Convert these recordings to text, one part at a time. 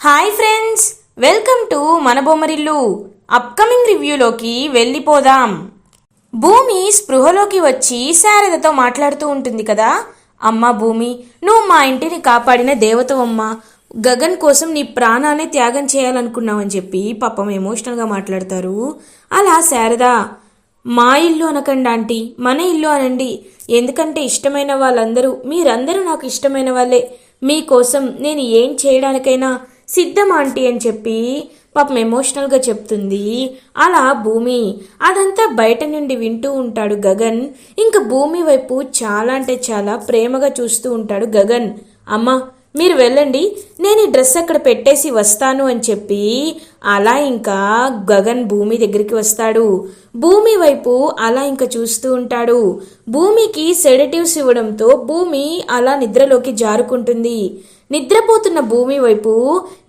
Hi friends, welcome to మన Bommarillu. Upcoming రివ్యూలోకి వెళ్ళిపోదాం. భూమి స్పృహలోకి వచ్చి శారదతో మాట్లాడుతూ ఉంటుంది కదా. అమ్మ భూమి, నువ్వు మా ఇంటిని కాపాడిన దేవతవమ్మ. గగన్ కోసం నీ ప్రాణాన్ని త్యాగం చేయాలనుకున్నావని చెప్పి పాపం ఎమోషనల్గా మాట్లాడతారు. అలా శారద, మా ఇల్లు అనకండి ఆంటీ, మన ఇల్లు అనండి. ఎందుకంటే ఇష్టమైన వాళ్ళందరూ, మీరందరూ నాకు ఇష్టమైన వాళ్ళే. మీకోసం నేను ఏం చేయడానికైనా సిద్ధం ఆంటీ అని చెప్పి పాపం ఎమోషనల్గా చెప్తుంది. అలా భూమి అదంతా బయట నుండి వింటూ ఉంటాడు గగన్. ఇంకా భూమి వైపు చాలా అంటే చాలా ప్రేమగా చూస్తూ ఉంటాడు గగన్. అమ్మ మీరు వెళ్ళండి, నేను ఈ డ్రెస్ అక్కడ పెట్టేసి వస్తాను అని చెప్పి అలా ఇంకా గగన్ భూమి దగ్గరికి వస్తాడు. భూమి వైపు అలా ఇంకా చూస్తూ ఉంటాడు. భూమికి సెడటివ్స్ ఇవ్వడంతో భూమి అలా నిద్రలోకి జారుకుంటుంది. నిద్రపోతున్న భూమి వైపు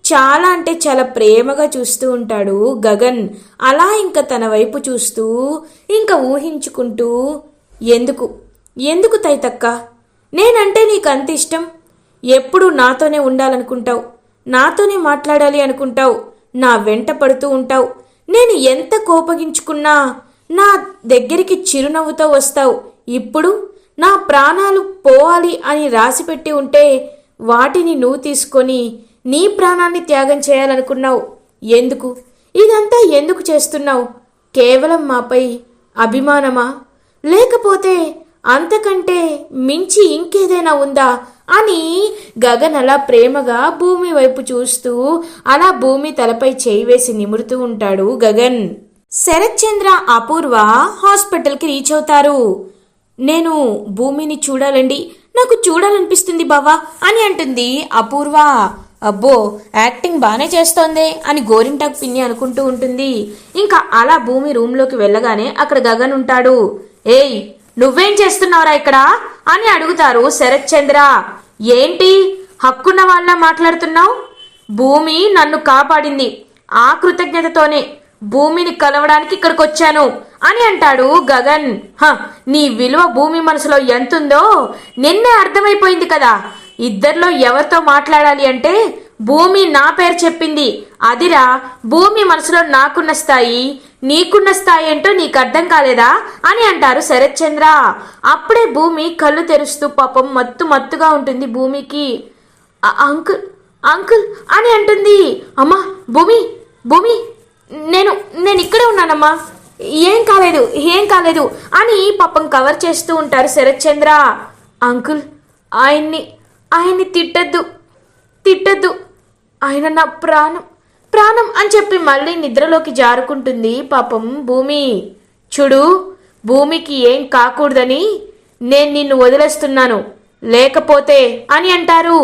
చాలా అంటే చాలా ప్రేమగా చూస్తూ ఉంటాడు గగన్. అలా ఇంకా తన వైపు చూస్తూ ఇంకా ఊహించుకుంటూ, ఎందుకు ఎందుకు తైతక్క, నేనంటే నీకు అంత ఇష్టం? ఎప్పుడు నాతోనే ఉండాలనుకుంటావు, నాతోనే మాట్లాడాలి అనుకుంటావు, నా వెంట పడుతూ ఉంటావు. నేను ఎంత కోపగించుకున్నా నా దగ్గరికి చిరునవ్వుతో వస్తావు. ఇప్పుడు నా ప్రాణాలు పోవాలి అని రాసిపెట్టి ఉంటే వాటిని నువ్వు తీసుకొని నీ ప్రాణాన్ని త్యాగం చేయాలనుకున్నావు. ఎందుకు ఇదంతా ఎందుకు చేస్తున్నావు? కేవలం మాపై అభిమానమా, లేకపోతే అంతకంటే మించి ఇంకేదైనా ఉందా అని గగన్ అలా ప్రేమగా భూమి వైపు చూస్తూ అలా భూమి తలపై చేయి వేసి నిమురుతూ ఉంటాడు గగన్. శరత్ చంద్ర, అపూర్వ హాస్పిటల్కి రీచ్ అవుతారు. నేను భూమిని చూడాలండి, నాకు చూడాలనిపిస్తుంది బావా అని అంటుంది అపూర్వ. అబ్బో యాక్టింగ్ బాగానే చేస్తోందే అని గోరింటాకు పిన్ని అనుకుంటూ ఉంటుంది. ఇంకా అలా భూమి రూమ్లోకి వెళ్ళగానే అక్కడ గగన్ ఉంటాడు. ఏయ్ నువ్వేం చేస్తున్నావురా ఇక్కడ అని అడుగుతారు శరత్ చంద్ర. ఏంటి హక్కున్న వాళ్ళ మాట్లాడుతున్నావు? భూమి నన్ను కాపాడింది, ఆ కృతజ్ఞతతోనే భూమిని కలవడానికి ఇక్కడికి వచ్చాను అని అంటాడు గగన్. నీ విలువ భూమి మనసులో ఎంతుందో నిన్నే అర్థమైపోయింది కదా. ఇద్దరిలో ఎవరితో మాట్లాడాలి అంటే భూమి నా పేరు చెప్పింది. అదిరా భూమి మనసులో నాకున్న స్థాయి, నీకున్న స్థాయి ఏంటో నీకు అర్థం కాలేదా అని అంటారు శరత్ చంద్ర. అప్పుడే భూమి కళ్ళు తెరుస్తూ పాపం మత్తుగా ఉంటుంది భూమికి. అంకుల్ అంకుల్ అని అంటుంది. అమ్మా భూమి భూమి, నేను ఇక్కడే ఉన్నానమ్మా, ఏం కాలేదు అని పాపం కవర్ చేస్తూ ఉంటారు శరత్ చంద్ర. అంకుల్ ఆయన్ని తిట్టద్దు, ఆయన నా ప్రాణం అని చెప్పి మళ్ళీ నిద్రలోకి జారుకుంటుంది పాపం భూమి. చూడు, భూమికి ఏం కాకూడదని నేను నిన్ను వదిలేస్తున్నాను, లేకపోతే అని అంటారు.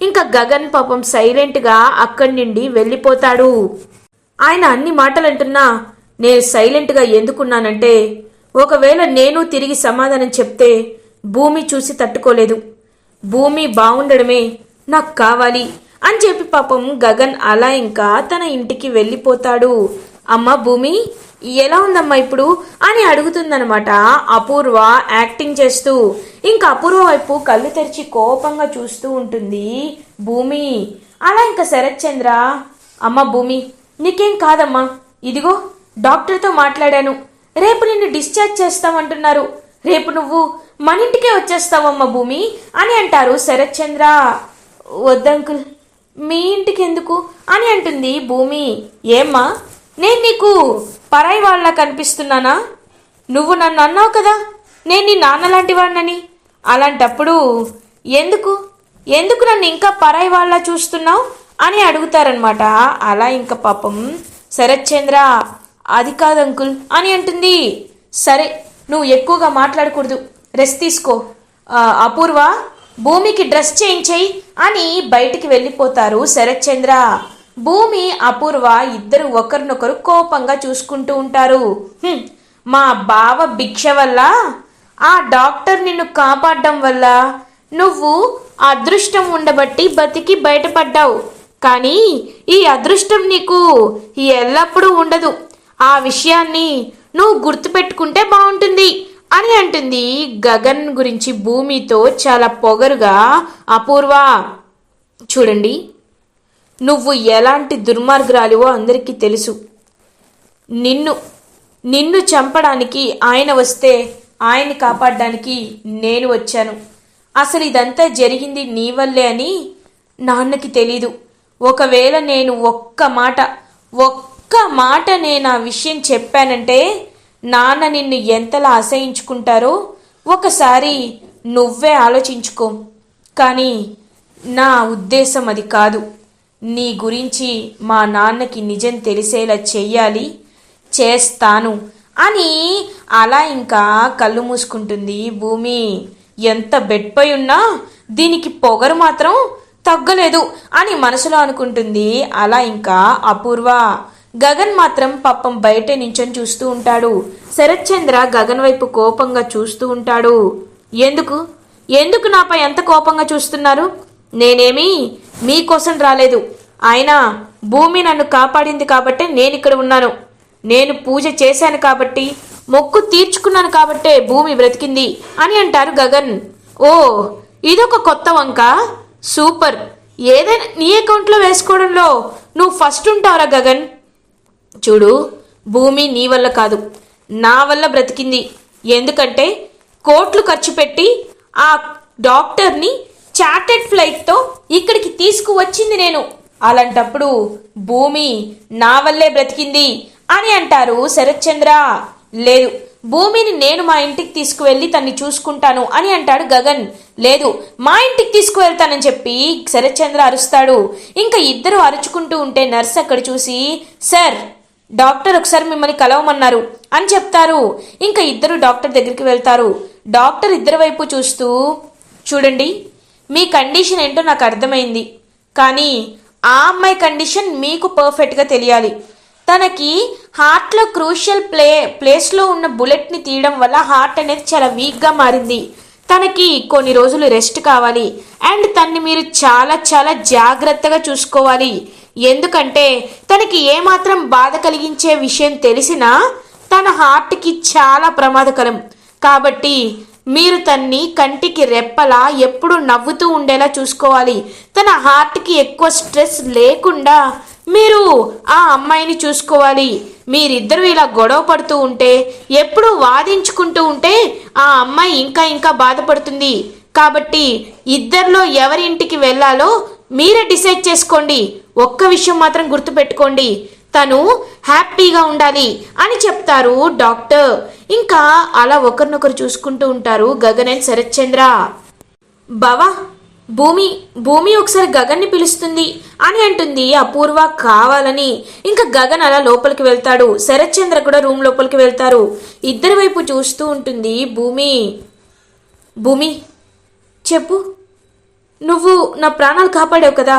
ఇంకా గగన్ పాపం సైలెంట్గా అక్కడి నుండి వెళ్ళిపోతాడు. ఆయన అన్ని మాటలు అంటున్నా నేను సైలెంట్గా ఎందుకున్నానంటే, ఒకవేళ నేను తిరిగి సమాధానం చెప్తే భూమి చూసి తట్టుకోలేదు. భూమి బాగుండడమే నాకు కావాలి అని చెప్పి పాపం గగన్ అలా ఇంకా తన ఇంటికి వెళ్ళిపోతాడు. అమ్మ భూమి ఎలా ఉందమ్మా ఇప్పుడు అని అడుగుతుందనమాట అపూర్వ యాక్టింగ్ చేస్తూ. ఇంకా అపూర్వ వైపు కళ్ళు తెరిచి కోపంగా చూస్తూ ఉంటుంది భూమి. అలా ఇంకా శరత్ చంద్ర, అమ్మ భూమి నీకేం కాదమ్మా, ఇదిగో డాక్టర్తో మాట్లాడాను, రేపు నిన్ను డిశ్చార్జ్ చేస్తామంటున్నారు, రేపు నువ్వు మన ఇంటికే వచ్చేస్తావమ్మ భూమి అని అంటారు శరత్ చంద్ర. వద్దంకుల్, మీ ఇంటికి ఎందుకు అని అంటుంది భూమి. ఏమ్మా నేను నీకు పరాయి వాళ్ళ కనిపిస్తున్నానా? నువ్వు నన్ను అన్నావు కదా నేను నీ నాన్న లాంటి వాడినని. అలాంటప్పుడు ఎందుకు నన్ను ఇంకా పరాయి వాళ్ళ చూస్తున్నావు అని అడుగుతారనమాట. అలా ఇంకా పాపం శరత్ చంద్ర, అది కాదు అంకుల్ అని అంటుంది. సరే నువ్వు ఎక్కువగా మాట్లాడకూడదు, రెస్ట్ తీసుకో. అపూర్వ భూమికి డ్రెస్ చేయించేయి అని బయటికి వెళ్ళిపోతారు శరత్ చంద్ర. భూమి అపూర్వ ఇద్దరు ఒకరినొకరు కోపంగా చూసుకుంటూ ఉంటారు. మా బావ భిక్ష వల్ల, ఆ డాక్టర్ నిన్ను కాపాడడం వల్ల నువ్వు అదృష్టం ఉండబట్టి బతికి బయటపడ్డావు. కానీ ఈ అదృష్టం నీకు ఎల్లప్పుడూ ఉండదు. ఆ విషయాన్ని నువ్వు గుర్తుపెట్టుకుంటే బాగుంటుంది అని అంటుంది గగన్ గురించి భూమితో చాలా పొగరుగా అపూర్వ. చూడండి, నువ్వు ఎలాంటి దుర్మార్గురాలివో అందరికీ తెలుసు. నిన్ను నిన్ను చంపడానికి ఆయన వస్తే ఆయన్ని కాపాడడానికి నేను వచ్చాను. అసలు ఇదంతా జరిగింది నీ వల్లే అని నాన్నకి తెలీదు. ఒకవేళ నేను ఒక్క మాట నేను ఆ విషయం చెప్పానంటే నాన్న నిన్ను ఎంతలా అసహించుకుంటారో ఒకసారి నువ్వే ఆలోచించుకో. కానీ నా ఉద్దేశం అది కాదు. నీ గురించి మా నాన్నకి నిజం తెలిసేలా చెయ్యాలి, చేస్తాను అని అలా ఇంకా కళ్ళు మూసుకుంటుంది భూమి. ఎంత బెడ్పై ఉన్నా దీనికి పొగరు మాత్రం తగ్గలేదు అని మనసులో అనుకుంటుంది. అలా ఇంకా అపూర్వ. గగన్ మాత్రం పాపం బయటే నించొని చూస్తూ ఉంటాడు. శరత్చంద్ర గగన్ వైపు కోపంగా చూస్తూ ఉంటాడు. ఎందుకు నాపై ఎంత కోపంగా చూస్తున్నారు? నేనేమీ మీకోసం రాలేదు. అయినా భూమి నన్ను కాపాడింది కాబట్టి నేను ఇక్కడ ఉన్నాను. నేను పూజ చేశాను కాబట్టి, మొక్కు తీర్చుకున్నాను కాబట్టే భూమి బ్రతికింది అని అంటారు గగన్. ఓ, ఇదొక కొత్త వంక. సూపర్. ఏదైనా నీ అకౌంట్లో వేసుకోవడంలో నువ్వు ఫస్ట్ ఉంటావురా గగన్. చూడు, భూమి నీ వల్ల కాదు, నా వల్ల బ్రతికింది. ఎందుకంటే కోట్లు ఖర్చు పెట్టి ఆ డాక్టర్ని చార్టెడ్ ఫ్లైట్తో ఇక్కడికి తీసుకువచ్చింది నేను. అలాంటప్పుడు భూమి నా వల్లే బ్రతికింది అని అంటారు శరత్చంద్ర. లేదు, భూమిని నేను మా ఇంటికి తీసుకువెళ్ళి తన్ని చూసుకుంటాను అని అంటాడు గగన్. లేదు, మా ఇంటికి తీసుకువెళ్తానని చెప్పి శరత్చంద్ర అరుస్తాడు. ఇంకా ఇద్దరు అరుచుకుంటూ ఉంటే నర్స్ అక్కడ చూసి, సార్, డాక్టర్ ఒకసారి మిమ్మల్ని కలవమన్నారు అని చెప్తారు. ఇంకా ఇద్దరు డాక్టర్ దగ్గరికి వెళ్తారు. డాక్టర్ ఇద్దరి వైపు చూస్తూ, చూడండి, మీ కండిషన్ ఏంటో నాకు అర్థమైంది. కానీ ఆ అమ్మాయి కండిషన్ మీకు పర్ఫెక్ట్గా తెలియాలి. తనకి హార్ట్లో క్రూషియల్ ప్లేస్లో ఉన్న బుల్లెట్ని తీయడం వల్ల హార్ట్ అనేది చాలా వీక్గా మారింది. తనకి కొన్ని రోజులు రెస్ట్ కావాలి. అండ్ తన్ని మీరు చాలా చాలా జాగ్రత్తగా చూసుకోవాలి. ఎందుకంటే తనకి ఏమాత్రం బాధ కలిగించే విషయం తెలిసినా తన హార్ట్కి చాలా ప్రమాదకరం. కాబట్టి మీరు తన్ని కంటికి రెప్పలా ఎప్పుడు నవ్వుతూ ఉండేలా చూసుకోవాలి. తన హార్ట్కి ఎక్కువ స్ట్రెస్ లేకుండా మీరు ఆ అమ్మాయిని చూసుకోవాలి. మీరిద్దరూ ఇలా గొడవ పడుతూ ఉంటే, ఎప్పుడూ వాదించుకుంటూ ఉంటే ఆ అమ్మాయి ఇంకా ఇంకా బాధపడుతుంది. కాబట్టి ఇద్దరిలో ఎవరి ఇంటికి వెళ్ళాలో మీరే డిసైడ్ చేసుకోండి. ఒక్క విషయం మాత్రం గుర్తుపెట్టుకోండి, తను హ్యాపీగా ఉండాలి అని చెప్తారు డాక్టర్. ఇంకా అలా ఒకరినొకరు చూసుకుంటూ ఉంటారు గగన్ అండ్ శరత్చంద్ర. బావా, భూమి ఒకసారి గగన్ని పిలుస్తుంది అని అంటుంది అపూర్వ కావాలని. ఇంకా గగన్ అలా లోపలికి వెళ్తాడు. శరత్చంద్ర కూడా రూమ్ లోపలికి వెళ్తారు. ఇద్దరి వైపు చూస్తూ ఉంటుంది భూమి, చెప్పు, నువ్వు నా ప్రాణాలు కాపాడావు కదా,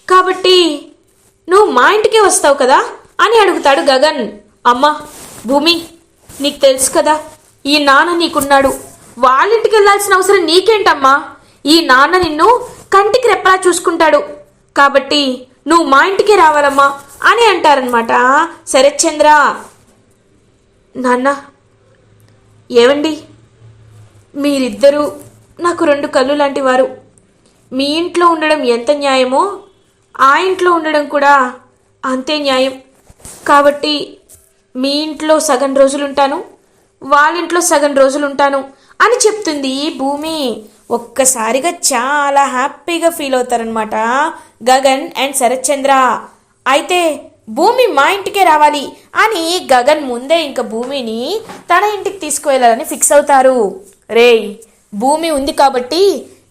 కాబట్టి నువ్వు మా ఇంటికే వస్తావు కదా అని అడుగుతాడు గగన్. అమ్మా భూమి, నీకు తెలుసు కదా, ఈ నాన్న నీకున్నాడు. వాళ్ళింటికి వెళ్ళాల్సిన అవసరం నీకేంటమ్మా? ఈ నాన్న నిన్ను కంటికి రెప్పలా చూసుకుంటాడు. కాబట్టి నువ్వు మా ఇంటికే రావాలమ్మా అని అంటారనమాట శరత్చంద్ర. నాన్న, ఏవండి, మీరిద్దరూ నాకు రెండు కళ్ళు లాంటి వారు. మీ ఇంట్లో ఉండడం ఎంత న్యాయమో ఆ ఇంట్లో ఉండడం కూడా అంతే న్యాయం. కాబట్టి మీ ఇంట్లో సగం రోజులుంటాను, వాళ్ళింట్లో సగం రోజులుంటాను అని చెప్తుంది భూమి. ఒక్కసారిగా చాలా హ్యాపీగా ఫీల్ అవుతారనమాట గగన్ అండ్ శరత్చంద్ర. అయితే భూమి మా ఇంటికే రావాలి అని గగన్ ముందే ఇంకా భూమిని తన ఇంటికి తీసుకువెళ్ళాలని ఫిక్స్ అవుతారు. రేయ్, భూమి ఉంది కాబట్టి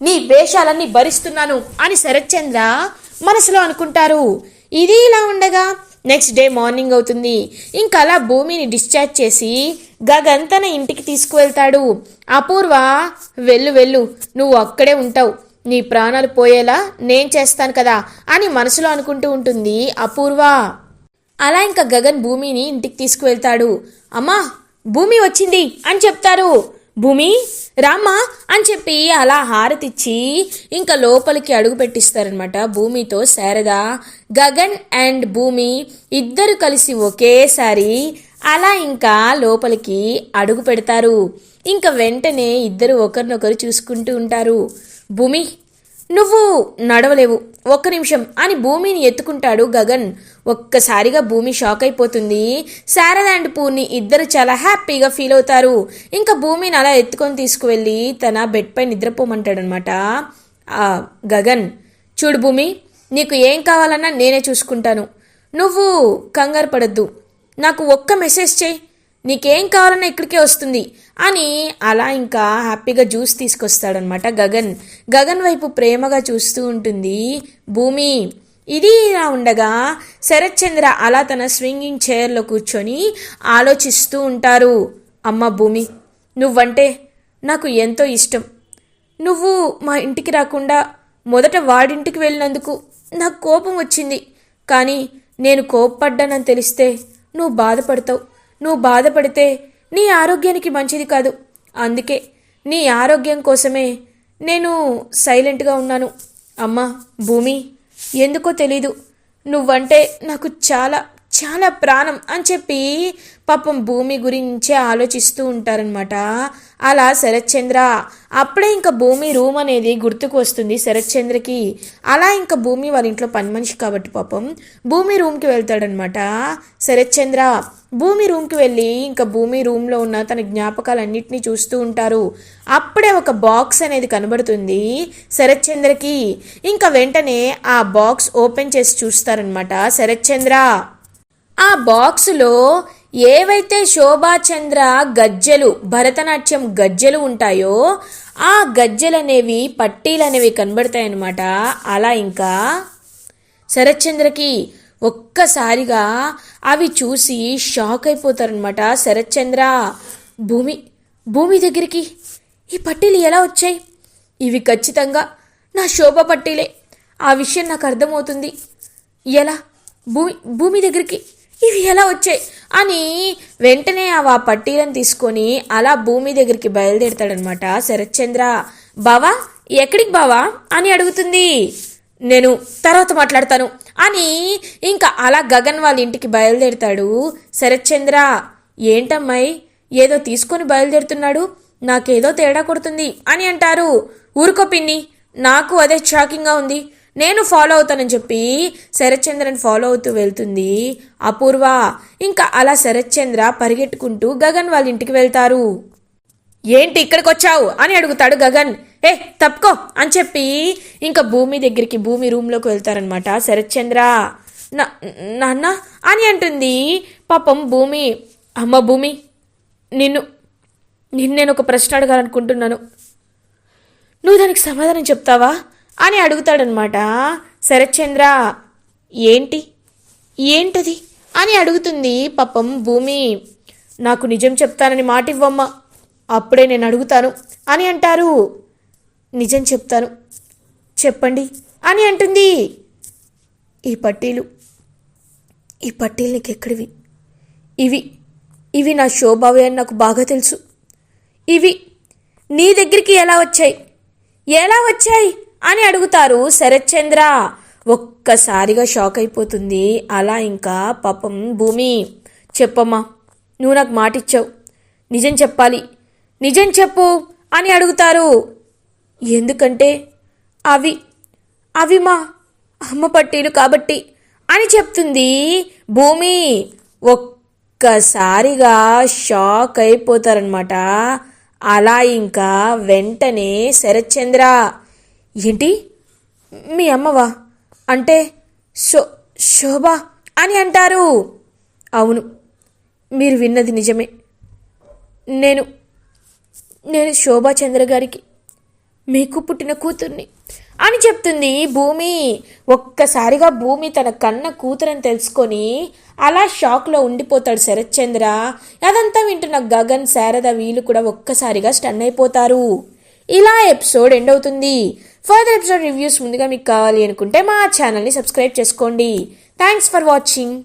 నీ వేషాలన్నీ భరిస్తున్నాను అని శరత్చంద్ర మనసులో అనుకుంటారు. ఇది ఇలా ఉండగా నెక్స్ట్ డే మార్నింగ్ అవుతుంది. ఇంకా అలా భూమిని డిశ్చార్జ్ చేసి గగన్ తన ఇంటికి తీసుకువెళ్తాడు. అపూర్వ, వెళ్ళు, నువ్వు అక్కడే ఉంటావు, నీ ప్రాణాలు పోయేలా నేను చేస్తాను కదా అని మనసులో అనుకుంటూ ఉంటుంది అపూర్వ. అలా ఇంకా గగన్ భూమిని ఇంటికి తీసుకువెళ్తాడు. అమ్మా, భూమి వచ్చింది అని చెప్తారు. భూమి రామ్మా అని చెప్పి అలా హారతిచ్చి ఇంకా లోపలికి అడుగు పెట్టిస్తారనమాట భూమితో శారద. గగన్ అండ్ భూమి ఇద్దరు కలిసి ఒకేసారి అలా ఇంకా లోపలికి అడుగు పెడతారు. ఇంకా వెంటనే ఇద్దరు ఒకరినొకరు చూసుకుంటూ ఉంటారు. భూమి, నువ్వు నడవలేవు, ఒక్క నిమిషం అని భూమిని ఎత్తుకుంటాడు గగన్. ఒక్కసారిగా భూమి షాక్ అయిపోతుంది. శారద అండ్ పూర్ణి ఇద్దరు చాలా హ్యాపీగా ఫీల్ అవుతారు. ఇంకా భూమిని అలా ఎత్తుకొని తీసుకువెళ్ళి తన బెడ్ పై నిద్రపోమంటాడనమాట గగన్. చూడు భూమి, నీకు ఏం కావాలన్నా నేనే చూసుకుంటాను, నువ్వు కంగారు పడద్దు, నాకు ఒక్క మెసేజ్ చేయి, నీకేం కావాలన్నా ఇక్కడికే వస్తుంది అని అలా ఇంకా హ్యాపీగా జ్యూస్ తీసుకొస్తాడనమాట గగన్. గగన్ వైపు ప్రేమగా చూస్తూ ఉంటుంది భూమి. ఇది ఇలా ఉండగా శరత్ చంద్ర అలా తన స్వింగింగ్ చైర్లో కూర్చొని ఆలోచిస్తూ ఉంటారు. అమ్మ భూమి, నువ్వంటే నాకు ఎంతో ఇష్టం. నువ్వు మా ఇంటికి రాకుండా మొదట వాడింటికి వెళ్ళినందుకు నాకు కోపం వచ్చింది. కానీ నేను కోప్పడ్డానని తెలిస్తే నువ్వు బాధపడతావు. నువ్వు బాధపడితే నీ ఆరోగ్యానికి మంచిది కాదు. అందుకే నీ ఆరోగ్యం కోసమే నేను సైలెంట్గా ఉన్నాను. అమ్మా భూమి, ఎందుకో తెలీదు, నువ్వంటే నాకు చాలా చాలా ప్రాణం అని చెప్పి పాపం భూమి గురించే ఆలోచిస్తూ ఉంటారనమాట అలా శరత్ చంద్ర. అప్పుడే ఇంకా భూమి రూమ్ అనేది గుర్తుకు వస్తుంది శరత్ చంద్రకి. అలా ఇంకా భూమి వాళ్ళ ఇంట్లో పని మనిషి కాబట్టి పాపం భూమి రూమ్కి వెళ్తాడనమాట శరత్ చంద్ర. భూమి రూమ్కి వెళ్ళి ఇంకా భూమి రూమ్లో ఉన్న తన జ్ఞాపకాలన్నింటినీ చూస్తూ ఉంటారు. అప్పుడే ఒక బాక్స్ అనేది కనబడుతుంది శరత్ చంద్రకి. ఇంకా వెంటనే ఆ బాక్స్ ఓపెన్ చేసి చూస్తారనమాట శరత్ చంద్ర. ఆ బాక్సులో ఏవైతే శోభాచంద్ర గజ్జెలు, భరతనాట్యం గజ్జెలు ఉంటాయో ఆ గజ్జెలు అనేవి, పట్టీలు అనేవి కనబడతాయన్నమాట. అలా ఇంకా శరత్ చంద్రకి ఒక్కసారిగా అవి చూసి షాక్ అయిపోతారనమాట శరత్ చంద్ర. భూమి దగ్గరికి ఈ పట్టీలు ఎలా వచ్చాయి? ఇవి ఖచ్చితంగా నా శోభ పట్టీలే, ఆ విషయం నాకు అర్థమవుతుంది. ఎలా భూమి దగ్గరికి ఇవి ఎలా వచ్చాయి అని వెంటనే ఆ పట్టీలను తీసుకొని అలా భూమి దగ్గరికి బయలుదేరుతాడనమాట శరత్ చంద్ర. బావా, ఎక్కడికి బావా అని అడుగుతుంది. నేను తర్వాత మాట్లాడతాను అని ఇంకా అలా గగన్ వాళ్ళ ఇంటికి బయలుదేరుతాడు శరత్ చంద్ర. ఏంటమ్మాయి, ఏదో తీసుకొని బయలుదేరుతున్నాడు, నాకేదో తేడా కొడుతుంది అని అంటారు. ఊరుకో పిన్ని, నాకు అదే షాకింగ్గా ఉంది, నేను ఫాలో అవుతానని చెప్పి శరత్ చంద్రని ఫాలో అవుతూ వెళ్తుంది అపూర్వ. ఇంకా అలా శరత్ చంద్ర పరిగెట్టుకుంటూ గగన్ వాళ్ళ ఇంటికి వెళ్తారు. ఏంటి ఇక్కడికి వచ్చావు అని అడుగుతాడు గగన్. తప్పుకో అని చెప్పి ఇంకా భూమి దగ్గరికి, భూమి రూమ్లోకి వెళ్తారనమాట శరత్ చంద్ర. నాన్న అని అంటుంది పాపం భూమి. అమ్మ భూమి, నిన్ను నేను ఒక ప్రశ్న అడగాలనుకుంటున్నాను, నువ్వు దానికి సమాధానం చెప్తావా అని అడుగుతాడనమాట శరత్ చంద్ర. ఏంటది అని అడుగుతుంది పాపం భూమి. నాకు నిజం చెప్తానని మాట ఇవ్వమ్మా, అప్పుడే నేను అడుగుతాను అని అంటారు. నిజం చెప్తాను, చెప్పండి అని అంటుంది. ఈ పట్టీలు నీకెక్కడివి? ఇవి నా శోభావే అని నాకు బాగా తెలుసు. ఇవి నీ దగ్గరికి ఎలా వచ్చాయి అని అడుగుతారు శరత్ చంద్ర. ఒక్కసారిగా షాక్ అయిపోతుంది అలా ఇంకా పాపం భూమి. చెప్పమ్మా, నువ్వు నాకు మాట ఇచ్చావు, నిజం చెప్పాలి, నిజం చెప్పు అని అడుగుతారు. ఎందుకంటే అవి మా అమ్మ పట్టీలు కాబట్టి అని చెప్తుంది భూమి. ఒక్కసారిగా షాక్ అయిపోతారనమాట అలా ఇంకా వెంటనే శరత్ చంద్ర. ఏంటి, మీ అమ్మవా? అంటే శోభ అని అంటారు. అవును, మీరు విన్నది నిజమే. నేను శోభాచంద్ర గారికి మీకు పుట్టిన కూతుర్ని అని చెప్తుంది భూమి. ఒక్కసారిగా భూమి తన కన్న కూతురని తెలుసుకొని అలా షాక్లో ఉండిపోతాడు శరత్ చంద్ర. అదంతా వింటున్న గగన్, శారద వీళ్ళు కూడా ఒక్కసారిగా స్టన్ అయిపోతారు. ఇలా ఎపిసోడ్ ఎండ్ అవుతుంది. ఫర్దర్ ఎపిసోడ్ రివ్యూస్ ముందుగా మీకు కావాలి అనుకుంటే మా ఛానల్ని సబ్స్క్రైబ్ చేసుకోండి. Thanks for watching.